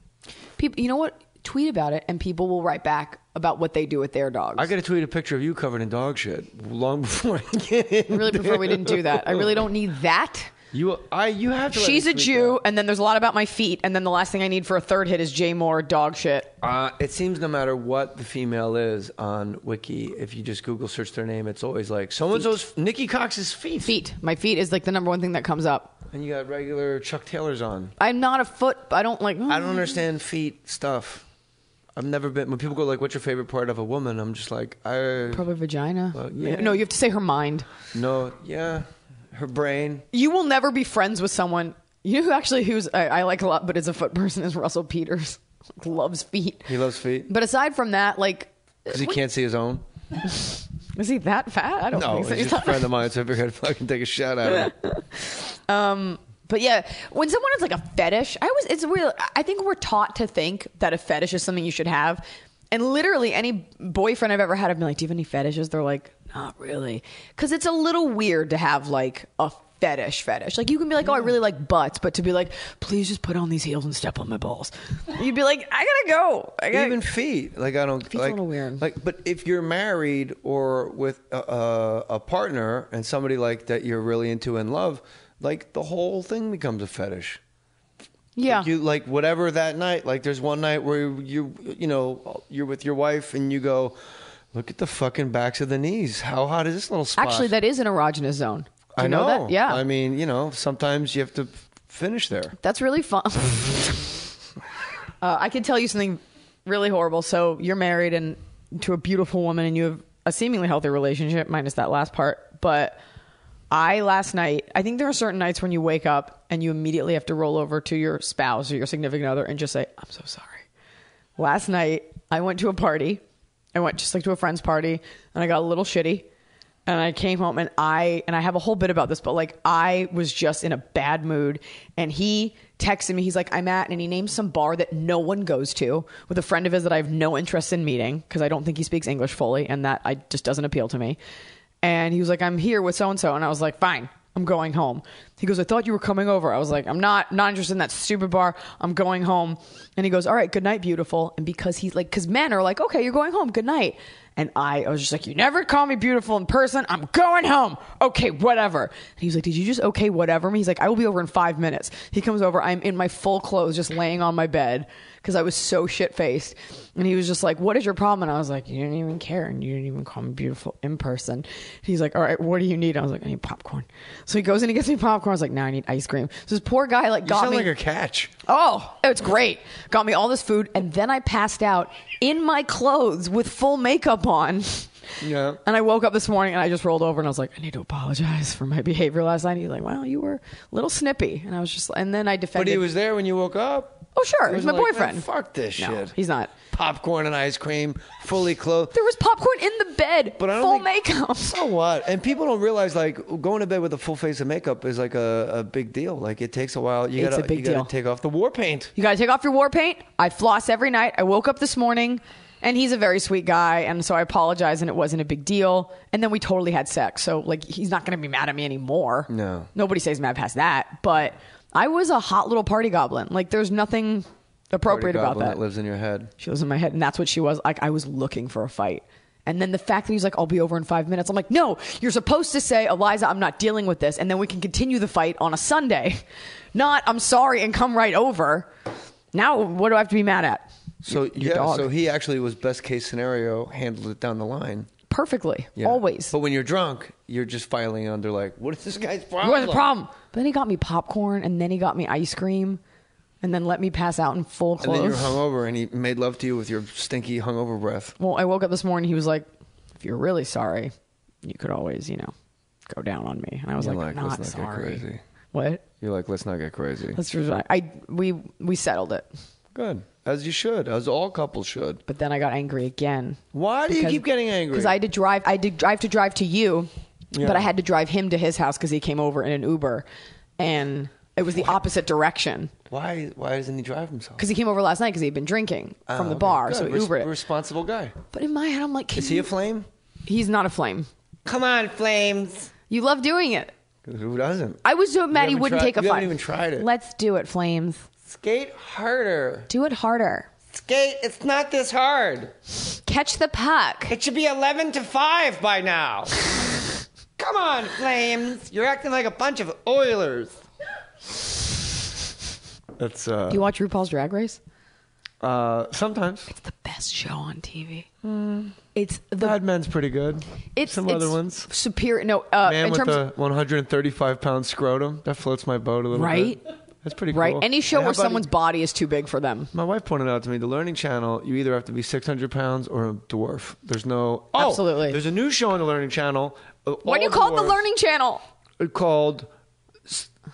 People, you know what? Tweet about it and people will write back about what they do with their dogs. I got to tweet a picture of you covered in dog shit long before I get in. Really prefer we didn't do that. I really don't need that. You have to. She's a Jew, and then there's a lot about my feet, and then the last thing I need for a third hit is Jay Mohr dog shit. It seems no matter what the female is on Wiki, if you just Google search their name, it's always like so-and-so's Nikki Cox's feet. Feet. My feet is like the number one thing that comes up. And you got regular Chuck Taylors on. I'm not a foot. I don't like. I don't understand feet stuff. I've never been. When people go like, "What's your favorite part of a woman?" I'm just like, probably vagina. Yeah. No, you have to say her mind. No, yeah, her brain. You will never be friends with someone. You know who's I like a lot, but is a foot person is Russell Peters. Loves feet. He loves feet. But aside from that, like, because he can't see his own. Is he that fat? I don't think so. He's just a friend of mine, so I figured I'd fucking take a shot at him. But yeah, when someone has like a fetish, it's real. I think we're taught to think that a fetish is something you should have. And literally any boyfriend I've ever had, I've been like, do you have any fetishes? They're like, not really. Because it's a little weird to have like a fetish. Like you can be like, oh, I really like butts. But to be like, please just put on these heels and step on my balls. You'd be like, I gotta go. Even feet. Like I don't. Feet's a little weird. Like, but if you're married or with a partner and somebody like that you're really into and love, like the whole thing becomes a fetish. Yeah. Like you like whatever that night. Like there's one night where you're with your wife and you go, look at the fucking backs of the knees. How hot is this little spot? Actually, that is an erogenous zone. Do you know that? Yeah. I mean, sometimes you have to finish there. That's really fun. I can tell you something really horrible. So you're married and to a beautiful woman and you have a seemingly healthy relationship, minus that last part. But last night, I think there are certain nights when you wake up and you immediately have to roll over to your spouse or your significant other and just say, I'm so sorry. Last night, I went to a party. I went just like to a friend's party and I got a little shitty. And I came home and I have a whole bit about this, but like I was just in a bad mood, and he texted me. He's like, I'm at, and he named some bar that no one goes to with a friend of his that I have no interest in meeting because I don't think he speaks English fully, and that just doesn't appeal to me. And he was like, I'm here with so-and-so. And I was like, fine, I'm going home. He goes, I thought you were coming over. I was like, I'm not interested in that stupid bar. I'm going home. And he goes, all right, good night, beautiful. And because he's like, because men are like, okay, you're going home. Good night. And I was just like, you never call me beautiful in person. I'm going home. Okay, whatever. And he was like, did you just okay, whatever me? He's like, I will be over in 5 minutes. He comes over. I'm in my full clothes, just laying on my bed because I was so shit-faced. And he was just like, what is your problem? And I was like, you didn't even care. And you didn't even call me beautiful in person. He's like, all right, what do you need? I was like, I need popcorn. So he goes and he gets me popcorn. I was like, no, I need ice cream. So this poor guy got me. You sound like a catch. Oh, it's great. Got me all this food. And then I passed out in my clothes with full makeup on. Yeah. And I woke up this morning and I just rolled over and I was like, I need to apologize for my behavior last night. He's like, well, you were a little snippy. And I was just, and then I defended. But he was there when you woke up? Oh, sure. He was my like, boyfriend. Man, fuck this shit. He's not. Popcorn and ice cream, fully clothed. There was popcorn in the bed, but full makeup. So what? And people don't realize, like, going to bed with a full face of makeup is like a big deal. Like, it takes a while. You gotta take off the war paint. You gotta take off your war paint. I floss every night. I woke up this morning, and he's a very sweet guy, and so I apologized, and it wasn't a big deal. And then we totally had sex. So, like, he's not gonna be mad at me anymore. No. Nobody stays mad past that. But I was a hot little party goblin. Like, there's nothing appropriate about that. That lives in your head. She lives in my head, and that's what she was. Like, I was looking for a fight. And then the fact that he's like, I'll be over in 5 minutes. I'm like, no, you're supposed to say, Iliza, I'm not dealing with this. And then we can continue the fight on a Sunday. Not, I'm sorry, and come right over. Now, what do I have to be mad at? So, your dog. So he actually was best case scenario, handled it down the line. Perfectly. Yeah. Always. But when you're drunk, you're just filing under like, what is this guy's problem? What's the problem? But then he got me popcorn, and then he got me ice cream. And then let me pass out in full clothes. And then you're hungover, and he made love to you with your stinky hungover breath. Well, I woke up this morning. He was like, if you're really sorry, you could always, go down on me. And I was like, not let's not sorry. Get crazy. What? You're like, let's not get crazy. We settled it. Good. As you should. As all couples should. But then I got angry again. Why do you keep getting angry? Because I had to drive to you, but I had to drive him to his house because he came over in an Uber. And it was the opposite direction. Why doesn't he drive himself? Because he came over last night because he had been drinking from the bar. Good. So he Ubered it. Responsible guy. But in my head, I'm like, is he a flame? He's not a flame. Come on, flames. You love doing it. Who doesn't? I was so mad he wouldn't take a fight. You haven't even tried it. Let's do it, flames. Skate harder. Do it harder. Skate, it's not this hard. Catch the puck. It should be 11-5 by now. Come on, flames. You're acting like a bunch of Oilers. That's Do you watch RuPaul's Drag Race? Sometimes. It's the best show on TV. It's Mad Men's pretty good. Some other ones. Superior. No, Man with the 135-pound scrotum. That floats my boat a little bit. That's pretty cool. Right. Any show where someone's body is too big for them. My wife pointed out to me, the Learning Channel, you either have to be 600 pounds or a dwarf. There's no... Absolutely. There's a new show on the Learning Channel. What do you call it, the Learning Channel? Called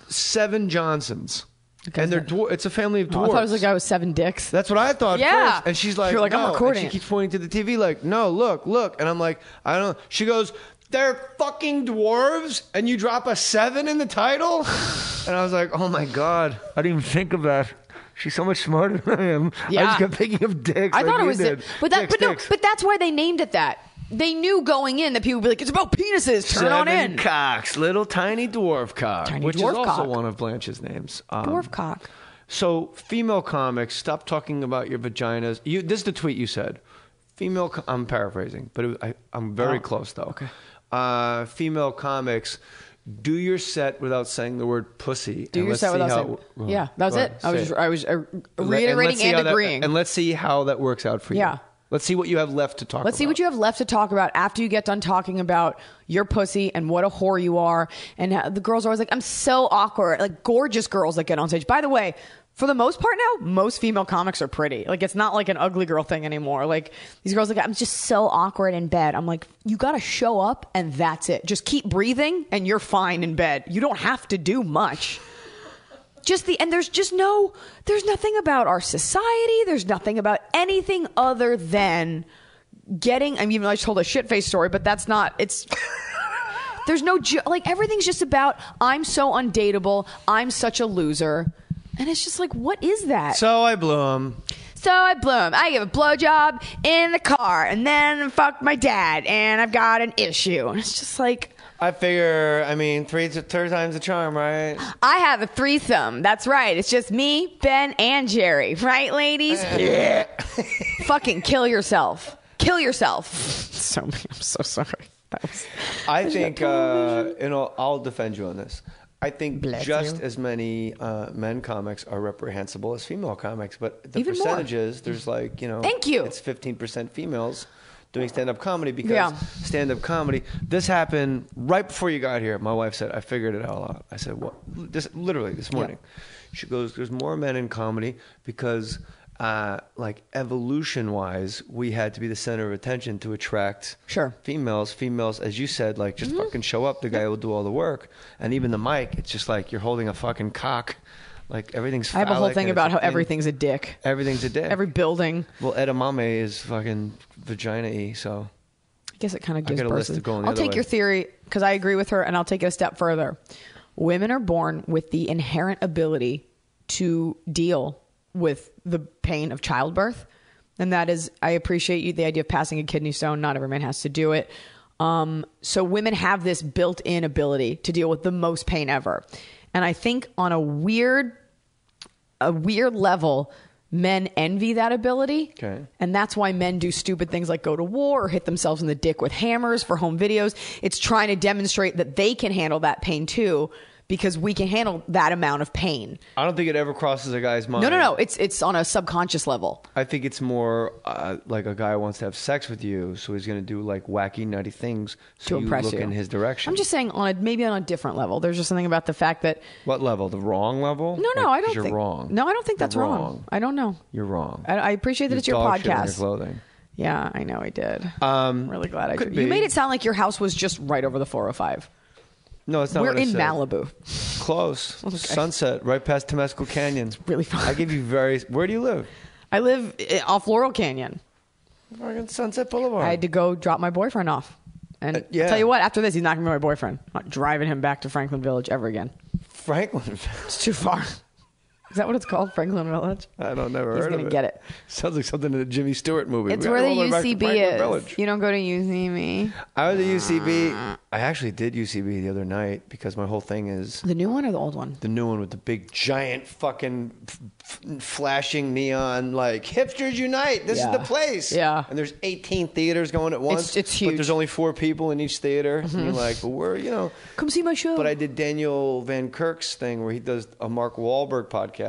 Seven Johnsons. And they're it's a family of dwarves. I thought it was like I was 7 dicks. That's what I thought first. And she's like, you're like, no. I'm recording. And she keeps pointing to the TV like, no, look. And I'm like, I don't know. She goes, they're fucking dwarves and you drop a 7 in the title? And I was like, oh my God. I didn't even think of that. She's so much smarter than I am. Yeah. I just kept thinking of dicks. I thought it was did. But that's why they named it that. They knew going in that people would be like, it's about penises. Turn on in. Cocks. Little tiny dwarf cock. Which is also one of Blanche's names. Dwarf cock. So, female comics, stop talking about your vaginas. This is the tweet you said. I'm paraphrasing, but I'm very close, though. Okay. Female comics, do your set without saying the word pussy. Do your set without saying... Yeah, that was it. I was reiterating and agreeing. And let's see how that works out for you. Yeah. Let's see what you have left to talk about. Let's see what you have left to talk about after you get done talking about your pussy and what a whore you are. And the girls are always like, I'm so awkward. Like gorgeous girls that get on stage. By the way, for the most part now, most female comics are pretty. Like it's not like an ugly girl thing anymore. Like these girls are like, I'm just so awkward in bed. I'm like, you got to show up and that's it. Just keep breathing and you're fine in bed. You don't have to do much. And there's nothing about our society. There's nothing about anything other than getting, I mean, I just told a shit-faced story, but that's not, it's, There's no like everything's just about I'm so undateable. I'm such a loser. And it's just like, what is that? So I blew him. I give a blowjob in the car and then fuck my dad and I've got an issue. And it's just like... I figure, third time's the charm, right? I have a threesome. That's right. It's just me, Ben, and Jerry. Right, ladies? Yeah. Fucking kill yourself. Kill yourself. I'm so sorry. I think, I'll defend you on this. I think as many men comics are reprehensible as female comics, but the Even percentages, more. there's like, Thank you. It's 15% females doing stand-up comedy because stand-up comedy, this happened right before you got here. My wife said, I figured it all out. I said, what? Literally this morning. She goes, there's more men in comedy because like evolution-wise, we had to be the center of attention to attract females. Females, as you said, like just fucking show up. The guy will do all the work. And even the mic, it's just like you're holding a fucking cock. Like everything's phallic. I have a whole thing about how everything's a dick. Everything's a dick. Every building. Well, edamame is fucking vagina-y, so... I guess it kind of gives I got a list of going the I'll other take way. your theory, because I agree with her, and I'll take it a step further. Women are born with the inherent ability to deal with the pain of childbirth. And that is, I appreciate you, the idea of passing a kidney stone. Not every man has to do it. So women have this built-in ability to deal with the most pain ever. And I think on a weird level, men envy that ability. Okay. And that's why men do stupid things like go to war or hit themselves in the dick with hammers for home videos. It's trying to demonstrate that they can handle that pain too, because we can handle that amount of pain. I don't think it ever crosses a guy's mind. No. It's on a subconscious level. I think it's more like a guy wants to have sex with you, so he's going to do like wacky, nutty things to impress look you in his direction. I'm just saying maybe on a different level. There's just something about the fact that... What level? The wrong level? No, I don't think... You're wrong. No, I don't think that's wrong. I don't know. You're wrong. I appreciate that it's your dog shit on podcast. your clothing. Yeah, I know I did. I'm really glad I did. You made it sound like your house was just right over the 405. No, it's not. We're what I in said. Malibu. Close. Okay. Sunset, right past Temescal Canyon. It's really fun. I give you Where do you live? I live off Laurel Canyon. Fucking Sunset Boulevard. I had to go drop my boyfriend off. And I'll tell you what, after this, he's not going to be my boyfriend. I'm not driving him back to Franklin Village ever again. Franklin Village? It's too far. Is that what it's called, Franklin Village? I don't never He's heard of it. He's going to get it. Sounds like something in a Jimmy Stewart movie. It's where the UCB is. Village. You don't go to UCB. I was at UCB. I actually did UCB the other night because my whole thing is... The new one or the old one? The new one with the big, giant, fucking flashing neon, like, hipsters unite. This is the place. Yeah. And there's 18 theaters going at once. It's huge. But there's only 4 people in each theater. Mm-hmm. And you're like, well, we're, Come see my show. But I did Daniel Van Kirk's thing where he does a Mark Wahlberg podcast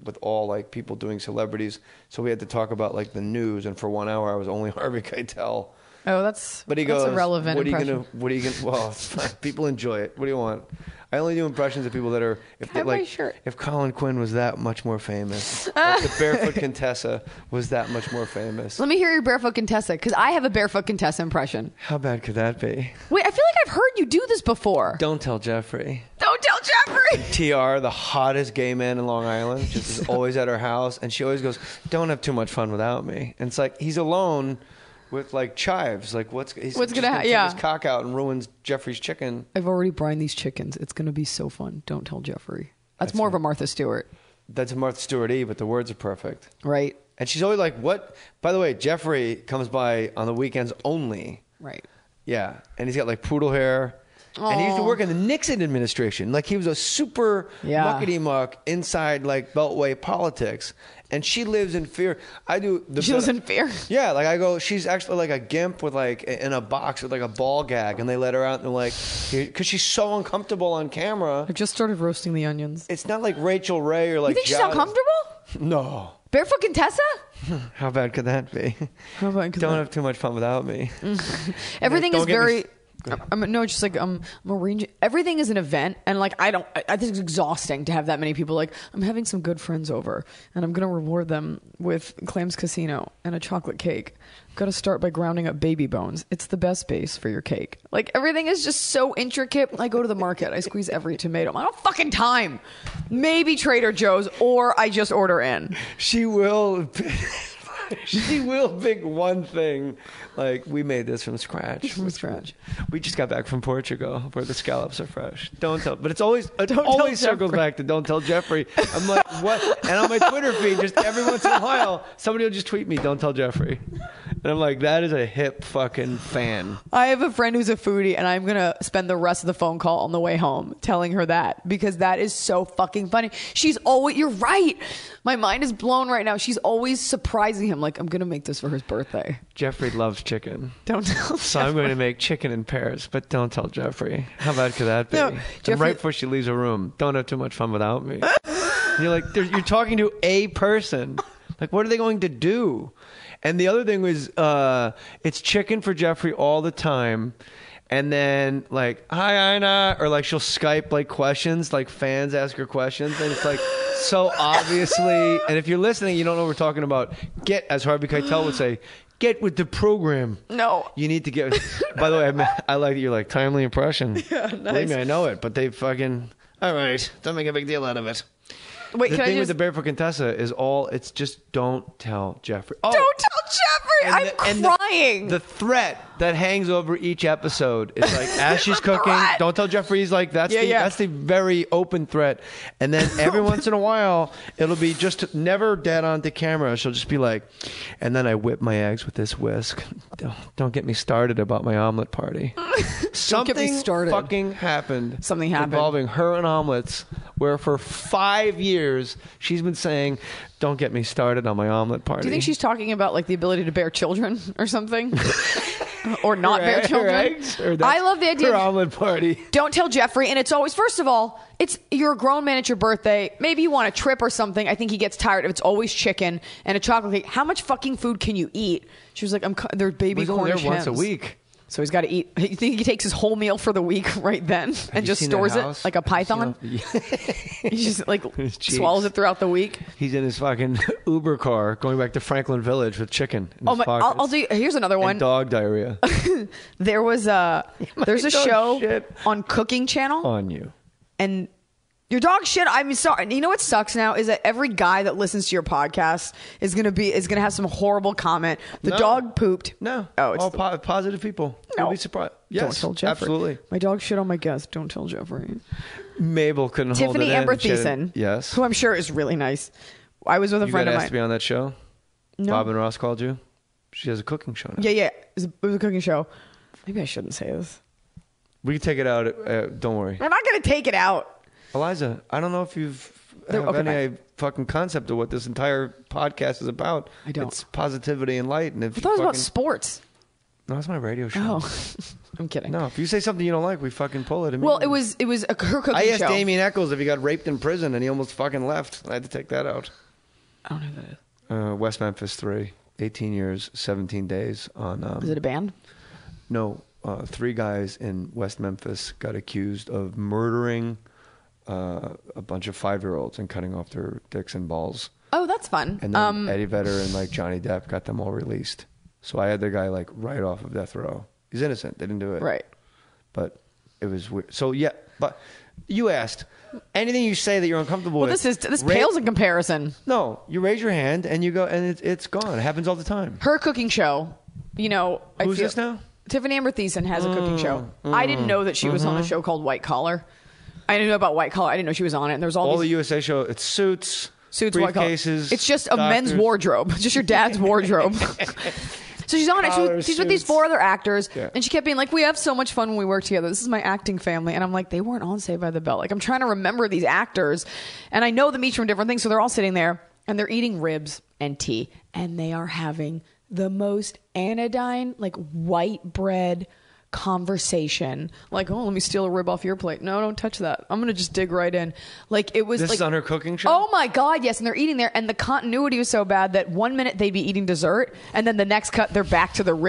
with all like people doing celebrities. So we had to talk about like the news, and for 1 hour I was only Harvey Keitel. Oh, that's What irrelevant. are you gonna? Well, it's fine. People enjoy it. What do you want? I only do impressions of people that are if Colin Quinn was that much more famous, if the Barefoot Contessa was that much more famous. Let me hear your Barefoot Contessa, because I have a Barefoot Contessa impression. How bad could that be? Wait, I feel like I've heard you do this before. Don't tell Jeffrey. Don't tell Jeffrey. TR, the hottest gay man in Long Island, just is always at her house, and she always goes, "Don't have too much fun without me." And it's like he's alone with like chives. Like what's gonna happen? Yeah, his cock out and ruins Jeffrey's chicken. I've already brined these chickens. It's gonna be so fun. Don't tell Jeffrey. That's more of a Martha Stewart. That's a Martha Stewart-y, but the words are perfect. Right. And she's always like, "What?" By the way, Jeffrey comes by on the weekends only. Right. Yeah, and he's got like poodle hair. Aww. And he used to work in the Nixon administration. Like he was a super muckety-muck inside like Beltway politics. And she lives in fear. She lives in fear? Yeah, like I go, she's actually like a gimp with like in a box with like a ball gag, and they let her out and they're like, because she's so uncomfortable on camera. I just started roasting the onions. It's not like Rachel Ray or like. You think she's uncomfortable? No. Barefoot Contessa? How bad could that be? How bad could Don't have too much fun without me. Everything is very. No, it's just like I'm arranging. Everything is an event, and like I think it's exhausting to have that many people. Like I'm having some good friends over, and I'm gonna reward them with Clams Casino and a chocolate cake. Got to start by grounding up baby bones. It's the best base for your cake. Like everything is just so intricate. I go to the market, I squeeze every tomato. I don't have fucking time. Maybe Trader Joe's, or I just order in. She will. She will pick one thing. Like, we made this from scratch. We just got back from Portugal where the scallops are fresh. Don't tell. But it always circles back to don't tell Jeffrey. I'm like, what? And on my Twitter feed, just every once in a while, somebody will just tweet me, don't tell Jeffrey. And I'm like, that is a hip fucking fan. I have a friend who's a foodie, and I'm going to spend the rest of the phone call on the way home telling her that, because that is so fucking funny. She's always, you're right. My mind is blown right now. She's always surprising him. Like, I'm going to make this for his birthday. Jeffrey loves chicken. Don't tell So Jeffrey. I'm going to make chicken in pairs, but don't tell Jeffrey. How bad could that be? No, And Jeffrey- right before she leaves a room, don't have too much fun without me. You're like, you're talking to a person. Like, what are they going to do? And the other thing was, it's chicken for Jeffrey all the time. And then, like, hi, Ina. Or, like, she'll Skype, like, questions. Like, fans ask her questions. And it's, like, so obviously. And if you're listening, you don't know what we're talking about. As Harvey Keitel would say, get with the program. No. You need to get. By the way, I like that you're like, timely impression. Yeah, nice. Believe me, I know it. But they fucking. All right. Don't make a big deal out of it. Wait, the can thing I with just... the Barefoot Contessa is it's just don't tell Jeffrey. Don't tell Jeffrey! I'm crying. The threat that hangs over each episode is like, as she's cooking, don't tell Jeffrey. He's like, that's the very open threat. And then every once in a while, it'll be just never dead on to camera. She'll just be like, and then I whip my eggs with this whisk. Don't get me started about my omelet party. Something fucking happened. Something happened involving her and omelets, where for 5 years she's been saying, don't get me started on my omelet party. Do you think she's talking about like the ability to bear children or something? Or not bear children? Eggs? Or I love the idea her of omelet party. Don't tell Jeffrey. And it's always, first of all, you're a grown man at your birthday. Maybe you want a trip or something. I think he gets tired if it's always chicken and a chocolate cake. How much fucking food can you eat? She was like, they're baby corn there chips. once a week. So he's got to eat. You think he takes his whole meal for the week right then and just stores it like a python? He just like swallows it throughout the week. He's in his fucking Uber car going back to Franklin Village with chicken in his I'll pockets. do you, here's another one. And dog diarrhea. There's a show on Cooking Channel. On you. And your dog shit. I'm sorry. You know what sucks now is that every guy that listens to your podcast is gonna have some horrible comment. The dog pooped. No. Oh, it's all positive people. No. You'll be surprised. Yes, don't tell Jeffrey. Absolutely. My dog shit on my guest. Don't tell Jeffrey. Mabel couldn't hold it in. Tiffany Amber Thiessen. Yes. Who I'm sure is really nice. I was with a friend of You got mine. asked to be on that show? No. Bob and Ross called you? She has a cooking show now. Yeah. It was a cooking show. Maybe I shouldn't say this. We can take it out. Don't worry. I'm not going to take it out. Eliza, I don't know if you've any fucking concept of what this entire podcast is about. I don't. It's positivity and light. And if I thought it was about sports. No, that's my radio show. Oh, I'm kidding. No, if you say something you don't like, we fucking pull it. Well, it was her cooking show. I asked Damien Eccles if he got raped in prison, and he almost fucking left. I had to take that out. I don't know who that is. West Memphis 3, 18 years, 17 days on. Is it a band? No, 3 guys in West Memphis got accused of murdering a bunch of 5-year-olds and cutting off their dicks and balls. Oh, that's fun. And then Eddie Vedder and like Johnny Depp got them all released. So I had the guy like right off of death row. He's innocent. They didn't do it. Right. But it was weird. So yeah, but you asked anything you say that you're uncomfortable with. This pales in comparison. No, you raise your hand and you go, and it's gone. It happens all the time. Her cooking show. You know, who's this now? Tiffany Amber Thiessen has a cooking show. I didn't know that she was on a show called White Collar. I didn't know about White Collar. I didn't know she was on it. And there's all the USA show. It's suits, White Collar. briefcases. It's just a men's wardrobe. It's just your dad's wardrobe. So she's on it. She's with these 4 other actors, and she kept being like, "We have so much fun when we work together. This is my acting family." And I'm like, they weren't on Saved by the Bell. Like, I'm trying to remember these actors, and I know them each from different things. So they're all sitting there, and they're eating ribs and tea, and they are having the most anodyne, like white bread conversation. Like, oh, let me steal a rib off your plate. No, don't touch that. I'm gonna just dig right in. Like, it was. This like, is on her cooking show. Oh my god, yes! And they're eating there, and the continuity was so bad that 1 minute they'd be eating dessert, and then the next cut they're back to the rib.